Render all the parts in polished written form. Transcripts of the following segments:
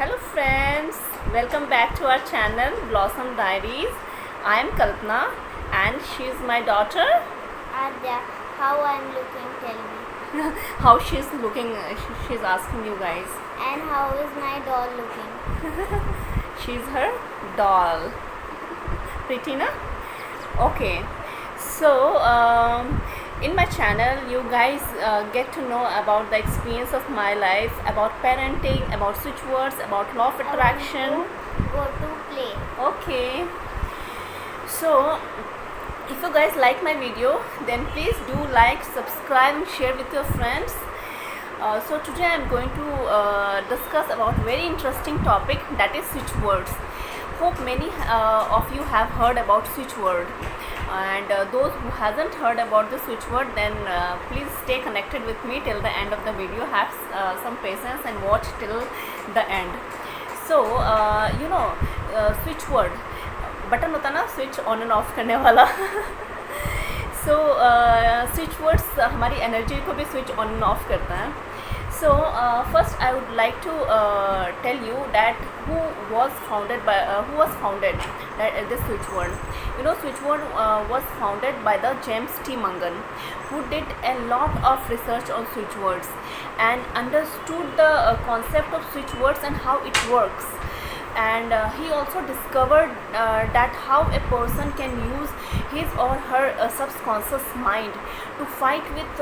Hello friends, welcome back to our channel Blossom Diaries. I am Kalpana and she is my daughter. Adya, how I'm looking, tell me. How she's looking, she's asking you guys. And how is my doll looking? She's her doll. Pretty na? Okay. So, in my channel, you guys get to know about the experience of my life, about parenting, about switch words, about law of attraction. Go to play. Okay. So, if you guys like my video, then please do like, subscribe and share with your friends. So today I am going to discuss about very interesting topic, that is switch words. Hope many of you have heard about switch word, and those who hasn't heard about the switch word, then please stay connected with me till the end of the video. Have some patience and watch till the end. So switch word button होता ना switch on and off करने वाला. So switch words हमारी energy को भी switch on and off करता है. So first I would like to tell you that who was founded this switch word. Switch word was founded by the James T. Mangan, who did a lot of research on switch words and understood the concept of switch words and how it works. And he also discovered that how a person can use his or her subconscious mind to fight with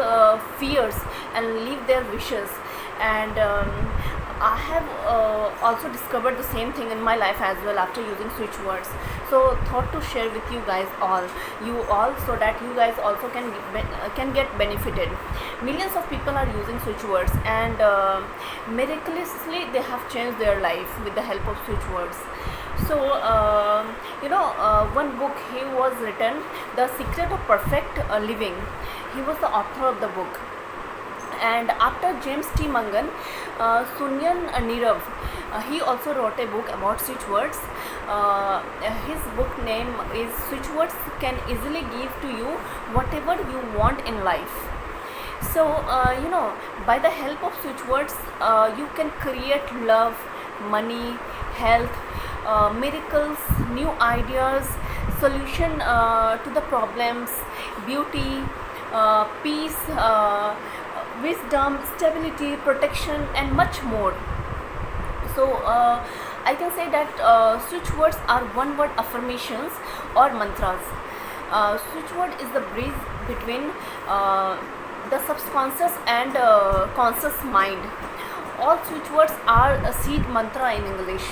fears and live their wishes. And I have also discovered the same thing in my life as well after using switch words. So thought to share with you all so that you guys also can get benefited. Millions of people are using switch words, and miraculously they have changed their life with the help of switch words. So one book he was written, The Secret of Perfect Living. He was the author of the book. And after James T. Mangan, Sunyan Nirav, he also wrote a book about switch words. His book name is Switch Words Can Easily Give to You Whatever You Want in Life. So by the help of switch words, you can create love, money, health, miracles, new ideas, solution to the problems, beauty, peace, wisdom, stability, protection, and much more. So I can say that switch words are one word affirmations or mantras. Switch word is the bridge between the subconscious and conscious mind. All switch words are a seed mantra in English.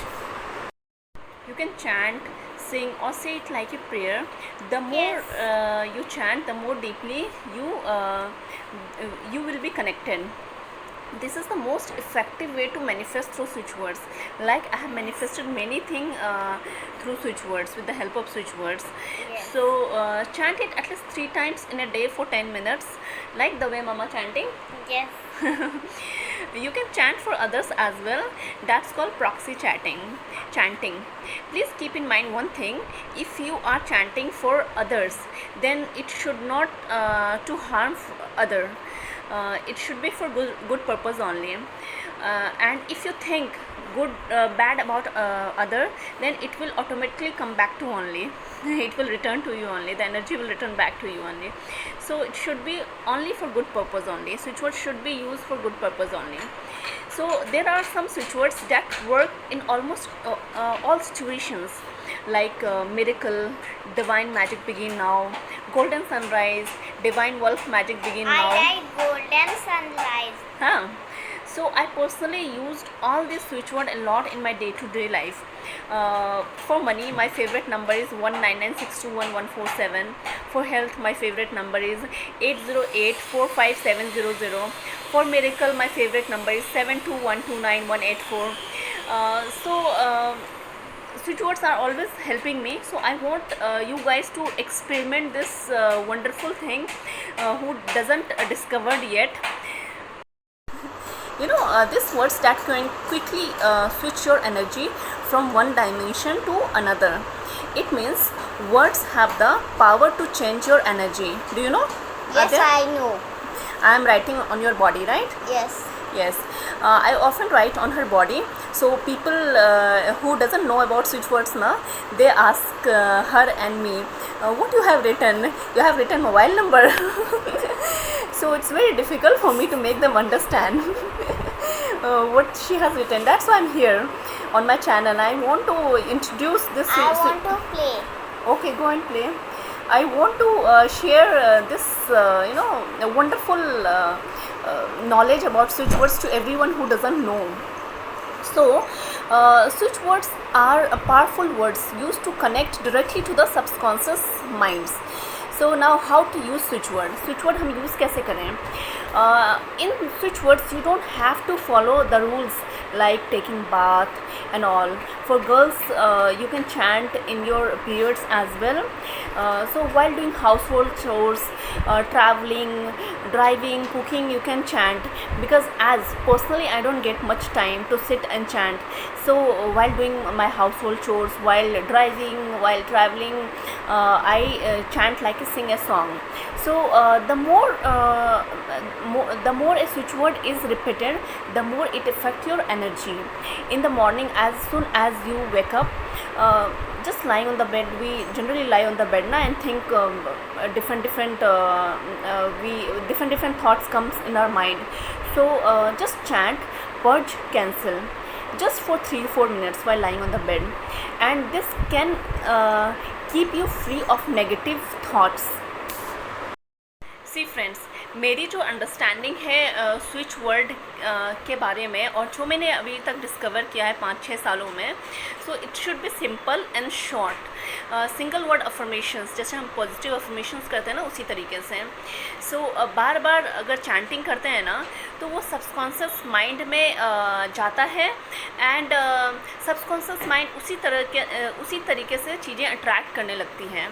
You can chant, sing, or say it like a prayer. The more you chant, the more deeply you will be connected. This is the most effective way to manifest through switch words. Like I have manifested many things through switch words with the help of switch words. Yes. So chant it at least 3 times in a day for 10 minutes, like the way Mama chanting. Yes. You can chant for others as well. That's called proxy chanting. Please keep in mind one thing: if you are chanting for others, then it should not to harm other. It should be for good purpose only. And if you think bad about other, then it will automatically come back to only. It will return to you only. The energy will return back to you only. So it should be only for good purpose only. Switch words should be used for good purpose only. So there are some switch words that work in almost all situations, like miracle, divine magic begin now, golden sunrise, divine wealth magic begin now. I like golden sunrise. So I personally used all these switch words a lot in my day-to-day life. For money, my favorite number is 199621147. For health, my favorite number is 808-45700. For miracle, my favorite number is 72129-184. Switch words are always helping me. So I want you guys to experiment this wonderful thing who doesn't discovered yet. These words that can quickly switch your energy from one dimension to another. It means words have the power to change your energy. Do you know? Yes, Adya? I know. I am writing on your body, right? Yes. Yes, I often write on her body. So people who doesn't know about switch words na, they ask her and me, what you have written? You have written mobile number. So it's very difficult for me to make them understand what she has written. That's why I'm here on my channel. I want to introduce this. I want to play. Okay, go and play. I want to share this, a wonderful knowledge about switch words to everyone who doesn't know. So, switch words are powerful words used to connect directly to the subconscious minds. So now how to use switch word? Switch word हम use कैसे करें? In switch words you don't have to follow the rules like taking bath and all. For girls you can chant in your periods as well. So while doing household chores, traveling, driving, cooking, you can chant, because as personally I don't get much time to sit and chant. So while doing my household chores, while driving, while traveling, I chant like sing a song. So the more a switch word is repeated, the more it affects your energy. In the morning, as soon as you wake up, just lying on the bed, we generally lie on the bed na, and think different thoughts comes in our mind. So just chant purge cancel just for 3-4 minutes while lying on the bed, and this can keep you free of negative thoughts. See friends, मेरी जो understanding है switch word के बारे में, और जो मैंने अभी तक डिस्कवर किया है 5-6 सालों में, so it should be simple and short. Single word affirmations, जैसे हम पॉजिटिव अफर्मेशंस करते हैं ना, उसी तरीके से. सो बार बार अगर चैंटिंग करते हैं ना, तो वो सबकॉन्शियस माइंड में जाता है, एंड सबकॉन्शियस माइंड उसी तरीके से चीज़ें अट्रैक्ट करने लगती हैं.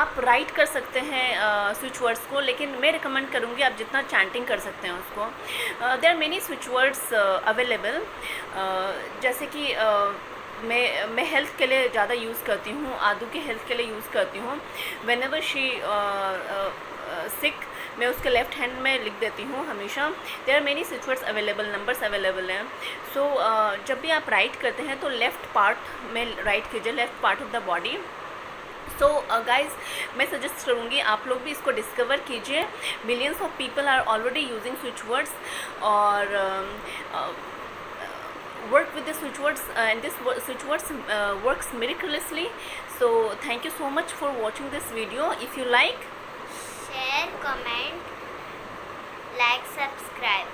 आप राइट कर सकते हैं स्विच वर्ड्स को, लेकिन मैं रिकमेंड करूँगी आप जितना चैंटिंग कर सकते हैं उसको. There are many switch words available, जैसे कि मैं हेल्थ के लिए ज़्यादा यूज़ करती हूँ, आदू के हेल्थ के लिए यूज़ करती हूँ. वेन एवर शी सिक, मैं उसके लेफ्ट हैंड में लिख देती हूँ हमेशा. There are many switch words available, numbers available हैं. सो जब भी आप राइट करते हैं तो लेफ़्ट पार्ट में राइट कीजिए, left part of the body. So guys, मैं सजेस्ट करूँगी आप लोग भी इसको डिस्कवर कीजिए. Millions of people are already using switch words, और work with the switch words, and this switch words works miraculously. So thank you so much for watching this video. If you like, share, comment, like, subscribe.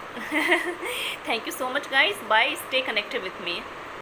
thank you so much guys. Bye. Stay connected with me.